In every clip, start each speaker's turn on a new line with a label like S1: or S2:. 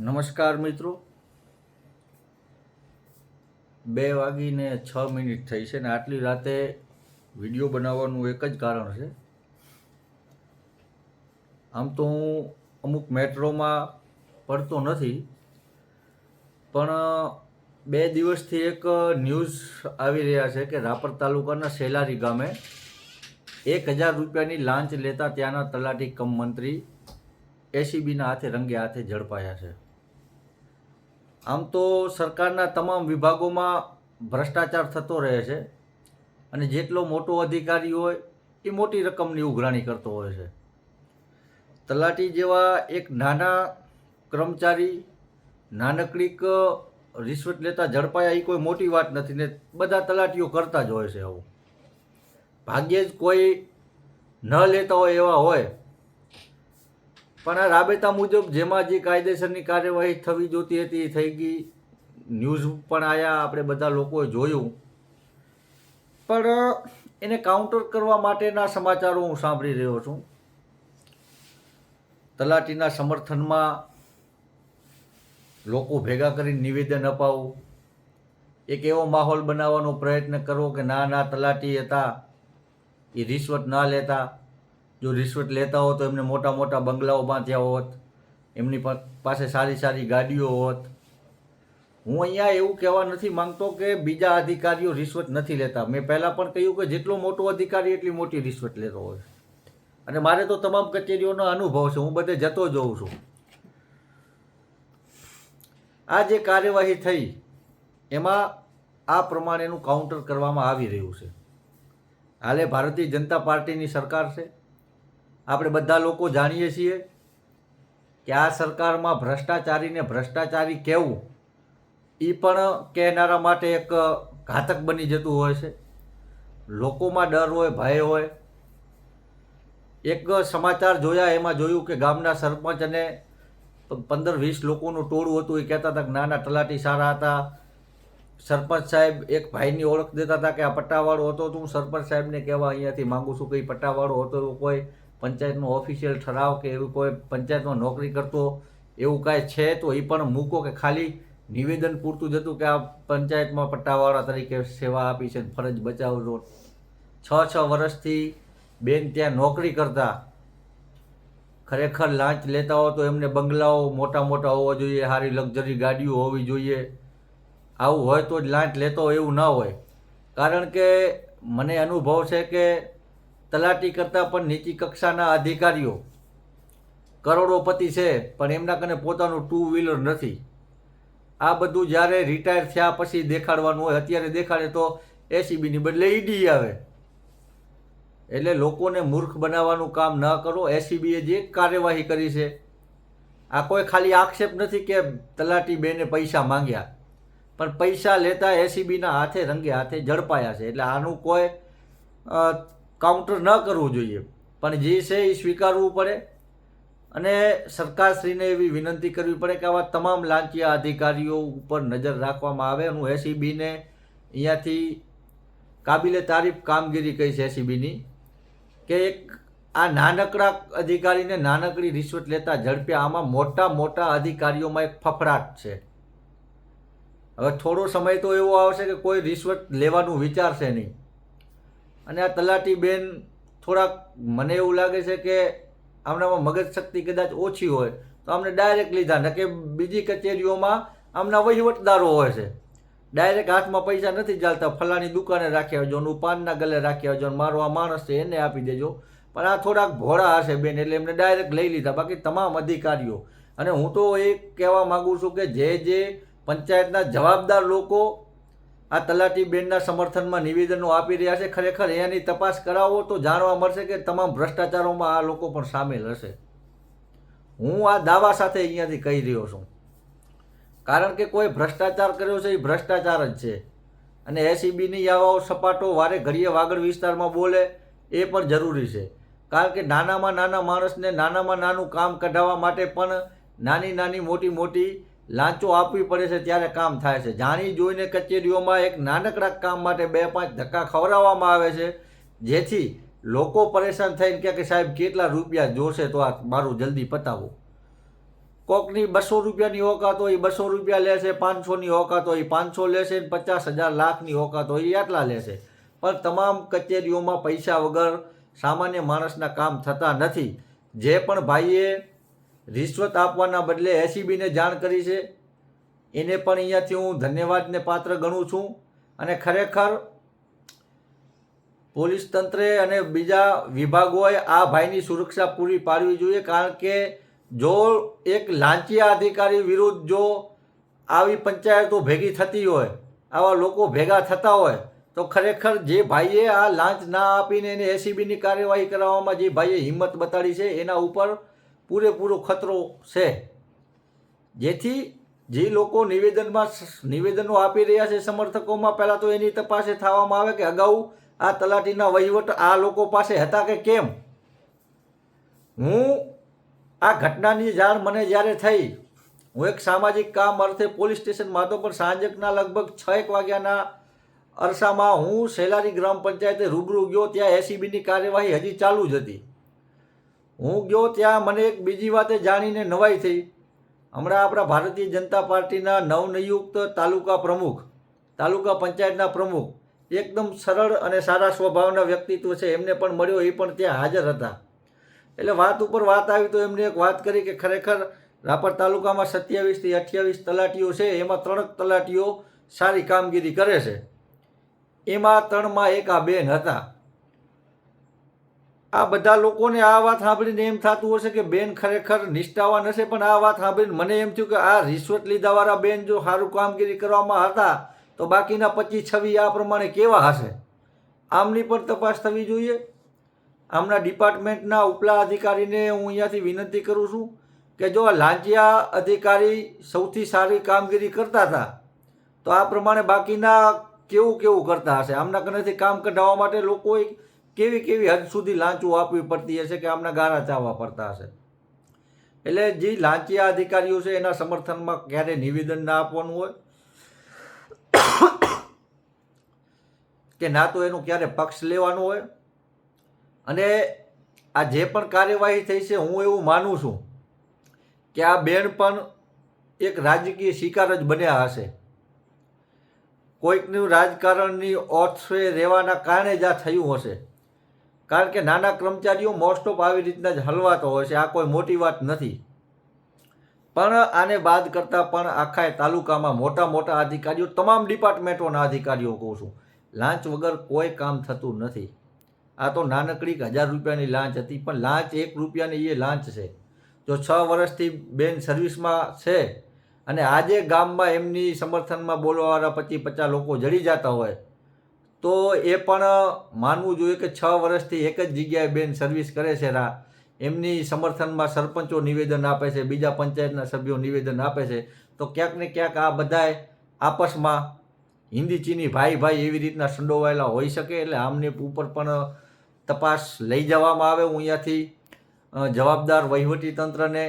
S1: નમસ્કાર મિત્રો, 2:06 થઈ છે ને આટલી રાતે વિડીયો બનાવવાનું એક જ કારણ છે. આમ તો હું અમુક મેટ્રોમાં પડતો નથી, પણ 2 દિવસથી એક ન્યૂઝ આવી રહ્યા છે કે રાપર તાલુકાના સેલારી ગામે 1000 રૂપિયાની લાંચ લેતા ત્યાંના તલાટી કમ મંત્રી એસીબીના હાથે રંગે હાથે ઝડપાયા છે. આમ તો સરકારના તમામ વિભાગોમાં ભ્રષ્ટાચાર થતો રહે છે અને જેટલો મોટો અધિકારી હોય એ મોટી રકમની ઉઘરાણી કરતો હોય છે. તલાટી જેવા એક નાના કર્મચારી નાનકડીક રિશ્વત લેતા ઝડપાયા એ કોઈ મોટી વાત નથી ને બધા તલાટીઓ કરતા જ હોય છે. આવું ભાગ્યે જ કોઈ ન લેતા હોય એવા હોય, પણ આ રાબેતા મુજબ જેમાં જે કાયદેસરની કાર્યવાહી થવી જોતી હતી એ થઈ ગઈ. ન્યૂઝ પણ આવ્યા, આપણે બધા લોકોએ જોયું, પણ એને કાઉન્ટર કરવા માટેના સમાચારો હું સાંભળી રહ્યો છું. તલાટીના સમર્થનમાં લોકો ભેગા કરીને નિવેદન અપાવવું, એક એવો માહોલ બનાવવાનો પ્રયત્ન કરવો કે ના તલાટી હતા એ રિશ્વત ના લેતા, જો રિશ્વત લેતા હોત તો એમને મોટા મોટા બંગલાઓ બાંધ્યા હોત, એમની પાસે સારી સારી ગાડીઓ હોત. હું અહીંયા એવું કહેવા નથી માંગતો કે બીજા અધિકારીઓ રિશ્વત નથી લેતા. મેં પહેલાં પણ કહ્યું કે જેટલો મોટો અધિકારી એટલી મોટી રિશ્વત લેતો હોય, અને મારે તો તમામ કચેરીઓનો અનુભવ છે, હું બધે જતો જોઉં છું. આ જે કાર્યવાહી થઈ એમાં આ પ્રમાણેનું કાઉન્ટર કરવામાં આવી રહ્યું છે. હાલે ભારતીય જનતા પાર્ટીની સરકાર છે. આપણે બધા લોકો જાણીએ છીએ કે આ સરકારમાં ભ્રષ્ટાચારીને ભ્રષ્ટાચારી કહેવું એ પણ કહેનારા માટે એક ઘાતક બની જતું હોય છે. લોકોમાં ડર હોય, ભય હોય. એક સમાચાર જોયા, એમાં જોયું કે ગામના સરપંચ અને 15-20 લોકોનું ટોળું હતું. એ કહેતા હતા કે નાના તલાટી સારા હતા. સરપંચ સાહેબ એક ભાઈની ઓળખ દેતા હતા કે આ પટ્ટાવાળો હતો. તો હું સરપંચ સાહેબને કહેવા અહીંયાથી માગું છું કે એ પટ્ટાવાળો હતો, એવું કોઈ પંચાયતનો ઓફિશિયલ ઠરાવ કે એવું કોઈ પંચાયતમાં નોકરી કરતો એવું કાંઈ છે તો એ પણ મૂકો, કે ખાલી નિવેદન પૂરતું જ હતું કે આ પંચાયતમાં પટ્ટાવાળા તરીકે સેવા આપી છે, ફરજ બજાવજો. 6 વર્ષથી બેન ત્યાં નોકરી કરતા, ખરેખર લાંચ લેતા હોય તો એમને બંગલાઓ મોટા મોટા હોવા જોઈએ, સારી લક્ઝરી ગાડીઓ હોવી જોઈએ. આવું હોય તો જ લાંચ લેતો હોય, એવું ના હોય. કારણ કે મને અનુભવ છે કે તલાટી કરતાં પણ નીચી કક્ષાના અધિકારીઓ કરોડોપતિ છે, પણ એમના કને પોતાનું 2 વ્હીલર નથી. આ બધું જ્યારે રિટાયર થયા પછી દેખાડવાનું હોય. અત્યારે દેખાડે તો એસીબીની બદલે ઈડી આવે. એટલે લોકોને મૂર્ખ બનાવવાનું કામ ન કરો. એસીબીએ જે કાર્યવાહી કરી છે, આ કોઈ ખાલી આક્ષેપ નથી કે તલાટી બેને પૈસા માંગ્યા, પણ પૈસા લેતા એસીબીના હાથે રંગે હાથે ઝડપાયા છે. એટલે આનું કોઈ કાઉન્ટર ન કરવું જોઈએ, પણ જે છે એ સ્વીકારવું પડે. અને સરકારશ્રીને એવી વિનંતી કરવી પડે કે આવા તમામ લાંચિયા અધિકારીઓ ઉપર નજર રાખવામાં આવે. હું એસીબીને અહીંયાથી કાબિલે તારીફ કામગીરી કહી છે એસીબીની, કે એક આ નાનકડા અધિકારીને નાનકડી રિશ્વત લેતા ઝડપ્યા. આમાં મોટા મોટા અધિકારીઓમાં એક ફફડાટ છે. હવે થોડો સમય તો એવો આવશે કે કોઈ રિશ્વત લેવાનું વિચારશે નહીં. અને આ તલાટી બેન થોડાક, મને એવું લાગે છે કે આમનામાં મગજ શક્તિ કદાચ ઓછી હોય તો આમને ડાયરેક્ટ લીધા, ન કે બીજી કચેરીઓમાં આમના વહીવટદારો હોય છે. ડાયરેક્ટ હાથમાં પૈસા નથી ચાલતા, ફલાણી દુકાને રાખ્યા આવજો, હું પાનના ગલે રાખ્યા આવજો, મારો આ માણસ છે એને આપી દેજો. પણ આ થોડાક ભોળા હશે બેન, એટલે એમને ડાયરેક્ટ લઈ લીધા. બાકી તમામ અધિકારીઓ, અને હું તો એ કહેવા માગું છું કે જે પંચાયતના જવાબદાર લોકો આ તલાટી બેનના સમર્થનમાં નિવેદનો આપી રહ્યા છે, ખરેખર એની તપાસ કરાવો તો જાણવા મળશે કે તમામ ભ્રષ્ટાચારોમાં આ લોકો પણ સામેલ હશે. હું આ દાવા સાથે અહીંયાથી કહી રહ્યો છું, કારણ કે કોઈ ભ્રષ્ટાચાર કર્યો છે એ ભ્રષ્ટાચાર જ છે. અને એસીબીની આવો સપાટો વારે ઘડીએ વાગડ વિસ્તારમાં બોલે એ પણ જરૂરી છે. કારણ કે નાનામાં નાના માણસને નાનામાં નાનું કામ કઢાવવા માટે પણ નાની મોટી લાંચો આપવી પડે છે, ત્યારે કામ થાય છે. જાણી જોઈને કચેરીઓમાં એક નાનકડા કામ માટે 2-5 ધક્કા ખવડાવવામાં આવે છે, જેથી લોકો પરેશાન થઈને કહે કે સાહેબ કેટલા રૂપિયા જોશે તો આ મારું જલ્દી પતાવો. કોકની 200 રૂપિયાની ઓકાત હોય 200 રૂપિયા લેશે, 500ની ઓકાત હોય 500 લેશે, 50,000 લાખની ઓકાત હોય એ આટલા લેશે. પણ તમામ કચેરીઓમાં પૈસા વગર સામાન્ય માણસના કામ થતા નથી. જે પણ ભાઈએ રિશ્વત આપવાના બદલે એસીબીને જાણ કરી છે એને પણ અહીંયાથી હું ધન્યવાદને પાત્ર ગણું છું. અને ખરેખર પોલીસ તંત્રે અને બીજા વિભાગોએ આ ભાઈની સુરક્ષા પૂરી પાડવી જોઈએ. કારણ કે જો એક લાંચિયા અધિકારી વિરુદ્ધ જો આવી પંચાયતો ભેગી થતી હોય, આવા લોકો ભેગા થતા હોય, તો ખરેખર જે ભાઈએ આ લાંચ ના આપીને એને એસીબીની કાર્યવાહી કરવામાં જે ભાઈએ હિંમત બતાડી છે એના ઉપર પૂરેપૂરો ખતરો છે. જેથી જે લોકો નિવેદનો આપી રહ્યા છે સમર્થકોમાં, પહેલાં તો એની તપાસ થવામાં આવે કે અગાઉ આ તલાટીના વહીવટ આ લોકો પાસે હતા કે કેમ. હું આ ઘટનાની જાણ મને જ્યારે થઈ, હું એક સામાજિક કામ અર્થે પોલીસ સ્ટેશનમાં હતો, પણ સાંજના લગભગ 6 વાગ્યાના અરસામાં હું સેલારી ગ્રામ પંચાયતે રૂબરૂ ગયો. ત્યાં એસીબીની કાર્યવાહી હજી ચાલુ જ હતી. હું ગયો ત્યાં મને એક બીજી વાતે જાણીને નવાઈ થઈ. હમણાં આપણા ભારતીય જનતા પાર્ટીના નવનિયુક્ત તાલુકા પંચાયતના પ્રમુખ એકદમ સરળ અને સારા સ્વભાવના વ્યક્તિત્વ છે, એમને પણ મળ્યો, એ પણ ત્યાં હાજર હતા. એટલે વાત ઉપર વાત આવી તો એમને એક વાત કરી કે ખરેખર રાપર તાલુકામાં 27થી 28 તલાટીઓ છે, એમાં 3 તલાટીઓ સારી કામગીરી કરે છે. એમાં 3માં એક આ બેન હતા. આ બધા લોકોને આ વાત સાંભળીને એમ થતું હશે કે બેન ખરેખર નિષ્ઠાવાન હશે, પણ આ વાત સાંભળીને મને એમ થયું કે આ રિશ્વત લીધાવાળા બેન જો સારું કામગીરી કરવામાં હતા તો બાકીના 25-26 આ પ્રમાણે કેવા હશે. આમની પણ તપાસ થવી જોઈએ. આમના ડિપાર્ટમેન્ટના ઉપલા અધિકારીને હું અહીંયાથી વિનંતી કરું છું કે જો આ લાંચિયા અધિકારી સૌથી સારી કામગીરી કરતા હતા તો આ પ્રમાણે બાકીના કેવું કરતા હશે. આમના કનેથી કામ કઢાવવા માટે લોકોએ કેવી હદ સુધી લાંચો આપવી પડતી હશે કે આમના ગારા ચાવવા પડતા હશે. એટલે જે લાંચિયા અધિકારીઓ છે એના સમર્થનમાં ક્યારે નિવેદન ના આપવાનું હોય કે ના તો એનું ક્યારે પક્ષ લેવાનો હોય. અને આ જે પણ કાર્યવાહી થઈ છે, હું એવું માનું છું કે આ બેન પણ એક રાજકીય શિકાર જ બન્યા હશે. કોઈકનું રાજકારણની ઓછે રહેવાના કારણે જ આ થયું હશે. કારણ કે નાના કર્મચારીઓ મોસ્ટ ઓફ આવી રીતના જ હલવાતો હોય છે. આ કોઈ મોટી વાત નથી. પણ આને બાદ કરતાં પણ આખા તાલુકામાં મોટા અધિકારીઓ, તમામ ડિપાર્ટમેન્ટોના અધિકારીઓ કહું છું, લાંચ વગર કોઈ કામ થતું નથી. આ તો નાનકડી 1000 રૂપિયાની લાંચ હતી, પણ લાંચ 1 રૂપિયાની એ લાંચ છે. જો 6 વર્ષથી બેન સર્વિસમાં છે અને આજે ગામમાં એમની સમર્થનમાં બોલવાવાળા 25-50 લોકો જડી જતા હોય તો એ પણ માનવું જોઈએ કે 6 વર્ષથી એક જ જગ્યાએ બેન સર્વિસ કરે છે. એમની સમર્થનમાં સરપંચો નિવેદન આપે છે, બીજા પંચાયતના સભ્યો નિવેદન આપે છે, તો ક્યાંક ને ક્યાંક આ બધાએ આપસમાં હિન્દી ચીની ભાઈ એવી રીતના સંડોવાયેલા હોઈ શકે. એટલે આમને ઉપર પણ તપાસ લઈ જવામાં આવે. હું અહીંયાથી જવાબદાર વહીવટીતંત્રને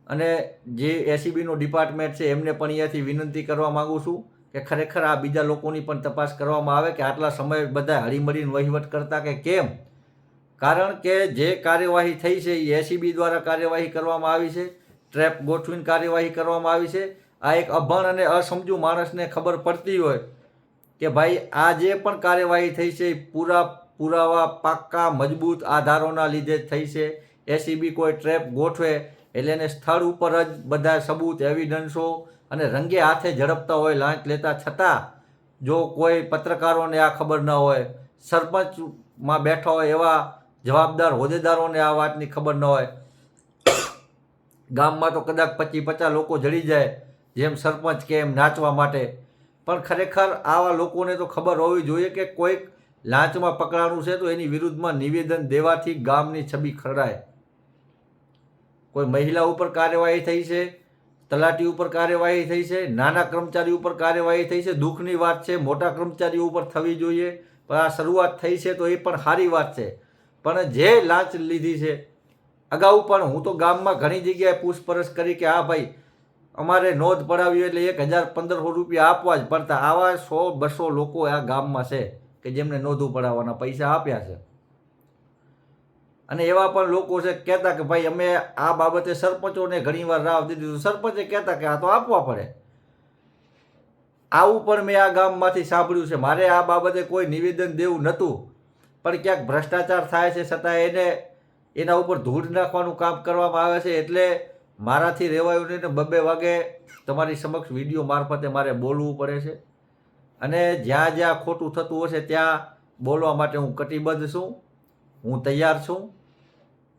S1: અને જે એસીબીનું ડિપાર્ટમેન્ટ છે એમને પણ અહીંયાથી વિનંતી કરવા માગું છું કે ખરેખર આ બીજા લોકોની પણ તપાસ કરવામાં આવે કે આટલા સમય બધા હળીમળીને વહીવટ કરતા કે કેમ. કારણ કે જે કાર્યવાહી થઈ છે એ એસીબી દ્વારા કાર્યવાહી કરવામાં આવી છે, ટ્રેપ ગોઠવીને કાર્યવાહી કરવામાં આવી છે. આ એક અભણ અને અસમજુ માણસને ખબર પડતી હોય કે ભાઈ આ જે પણ કાર્યવાહી થઈ છે પુરાવા પાક્કા મજબૂત આધારોના લીધે થઈ છે. એસીબી કોઈ ટ્રેપ ગોઠવે એટલે એને સ્થળ ઉપર જ બધા સબૂત, એવિડન્સો અને રંગે હાથે ઝડપતા હોય લાંચ લેતા છતાં જો કોઈ પત્રકારોને આ ખબર ન હોય, સરપંચમાં બેઠા હોય એવા જવાબદાર હોદ્દેદારોને આ વાતની ખબર ન હોય, ગામમાં તો કદાચ 25-50 લોકો જડી જાય જેમ સરપંચ કે એમ નાચવા માટે, પણ ખરેખર આવા લોકોને તો ખબર હોવી જોઈએ કે કોઈક લાંચમાં પકડાણું છે તો એની વિરુદ્ધમાં નિવેદન દેવાથી ગામની છબી ખરડાય. કોઈ મહિલા ઉપર કાર્યવાહી થઈ છે, તલાટી ઉપર કાર્યવાહી થઈ છે, નાના કર્મચારી ઉપર કાર્યવાહી થઈ છે, દુઃખની વાત છે. મોટા કર્મચારીઓ ઉપર થવી જોઈએ, પણ આ શરૂઆત થઈ છે તો એ પણ સારી વાત છે. પણ જે લાંચ લીધી છે, અગાઉ પણ હું તો ગામમાં ઘણી જગ્યાએ પૂછપરછ કરી કે હા ભાઈ અમારે નોંધ પડાવી એટલે 1000-1500 રૂપિયા આપવા જ પડતા. આવા 100-200 લોકો આ ગામમાં છે કે જેમને નોંધું પડાવવાના પૈસા આપ્યા છે. અને એવા પણ લોકો છે કહેતા કે ભાઈ અમે આ બાબતે સરપંચોને ઘણીવાર રાવ દીધી તો સરપંચે કહેતા કે આ તો આપવા પડે. આવું પણ મેં આ ગામમાંથી સાંભળ્યું છે. મારે આ બાબતે કોઈ નિવેદન દેવું નહોતું, પણ ક્યાંક ભ્રષ્ટાચાર થાય છે છતાં એના ઉપર ધૂળ નાખવાનું કામ કરવામાં આવે છે. એટલે મારાથી રહેવાયું નહીં ને 2 વાગે તમારી સમક્ષ વિડીયો મારફતે મારે બોલવું પડે છે. અને જ્યાં જ્યાં ખોટું થતું હશે ત્યાં બોલવા માટે હું કટિબદ્ધ છું, હું તૈયાર છું.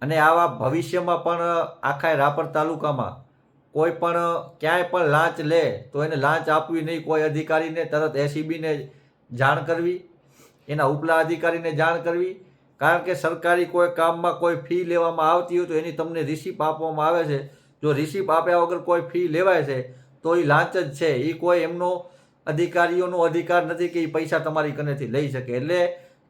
S1: અને આવા ભવિષ્યમાં પણ આખા રાપર તાલુકામાં કોઈ પણ ક્યાંય પણ લાંચ લે તો એને લાંચ આપવી નહીં. કોઈ અધિકારીને તરત એસીબીને જાણ કરવી, એના ઉપલા અધિકારીને જાણ કરવી. કારણ કે સરકારી કોઈ કામમાં કોઈ ફી લેવામાં આવતી હોય તો એની તમને રિસિપ્ટ આપવામાં આવે છે. જો રિસિપ્ટ આપ્યા વગર કોઈ ફી લેવાય છે તો એ લાંચ જ છે. એ કોઈ એમનો અધિકારીઓનો અધિકાર નથી કે એ પૈસા તમારી કનેથી લઈ શકે. એટલે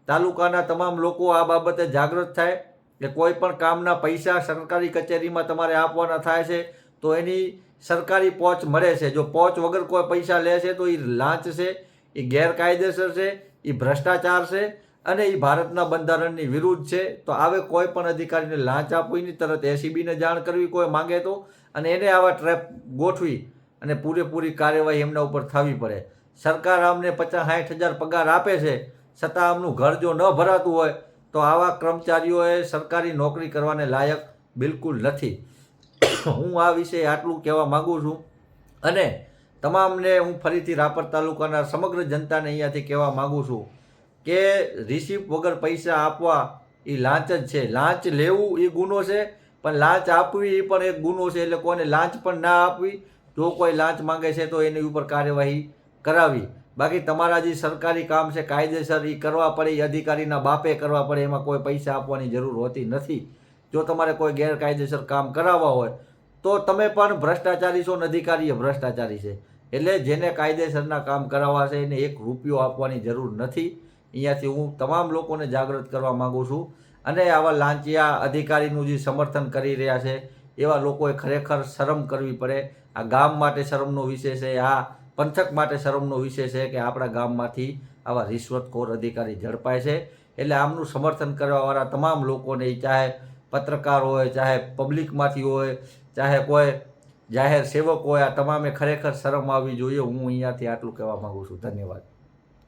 S1: તાલુકાના તમામ લોકો આ બાબતે જાગૃત થાય કે કોઈ પણ કામના પૈસા સરકારી કચેરીમાં તમારે આપવાના થાય છે તો એની સરકારી પહોંચ મળે છે. જો પહોંચ વગર કોઈ પૈસા લે છે તો એ લાંચ છે, એ ગેરકાયદેસર છે, એ ભ્રષ્ટાચાર છે અને એ ભારતના બંધારણની વિરુદ્ધ છે. તો આવે કોઈ પણ અધિકારીને લાંચ આપવી નહીં, તરત એસીબીને જાણ કરવી કોઈ માંગે તો, અને એને આવા ટ્રેપ ગોઠવી અને પૂરેપૂરી કાર્યવાહી એમના ઉપર થવી પડે. સરકાર આમને 50-60 હજાર પગાર આપે છે છતાં આમનું ઘર જો ન ભરાતું હોય તો આવા કર્મચારીઓએ સરકારી નોકરી કરવાને લાયક બિલકુલ નથી. હું આ વિશે આટલું કહેવા માગું છું. અને તમામને હું ફરીથી રાપર તાલુકાના સમગ્ર જનતાને અહીંયાથી કહેવા માગું છું કે રિસિપ્ટ વગર પૈસા આપવા એ લાંચ જ છે. લાંચ લેવું એ ગુનો છે, પણ લાંચ આપવી એ પણ એક ગુનો છે. એટલે કોઈને લાંચ પણ ના આપવી. જો કોઈ લાંચ માંગે છે તો એની ઉપર કાર્યવાહી કરાવી. બાકી તમારા જે સરકારી કામ છે કાયદેસર એ કરવા પડે, એ અધિકારીના બાપે કરવા પડે. એમાં કોઈ પૈસા આપવાની જરૂર હોતી નથી. જો તમારે કોઈ ગેરકાયદેસર કામ કરાવવા હોય તો તમે પણ ભ્રષ્ટાચારી છો અને અધિકારીએ ભ્રષ્ટાચારી છે. એટલે જેને કાયદેસરના કામ કરાવવા છે એને 1 રૂપિયો આપવાની જરૂર નથી. અહીંયાથી હું તમામ લોકોને જાગૃત કરવા માગું છું. અને આવા લાંચિયા અધિકારીનું જે સમર્થન કરી રહ્યા છે એવા લોકોએ ખરેખર શરમ કરવી પડે. આ ગામ માટે શરમનો વિષય છે, આ પંથક માટે શરમનો વિષય છે કે આપણા ગામમાંથી આવા રિશ્વતખોર અધિકારી ઝડપાય છે. એટલે આમનું સમર્થન કરવાવાળા તમામ લોકોને, ચાહે પત્રકાર હોય, ચાહે પબ્લિકમાંથી હોય, ચાહે કોઈ જાહેર સેવક હોય, આ તમામે ખરેખર શરમ આવવી જોઈએ. હું અહીંયાથી આટલું કહેવા માગું છું. ધન્યવાદ.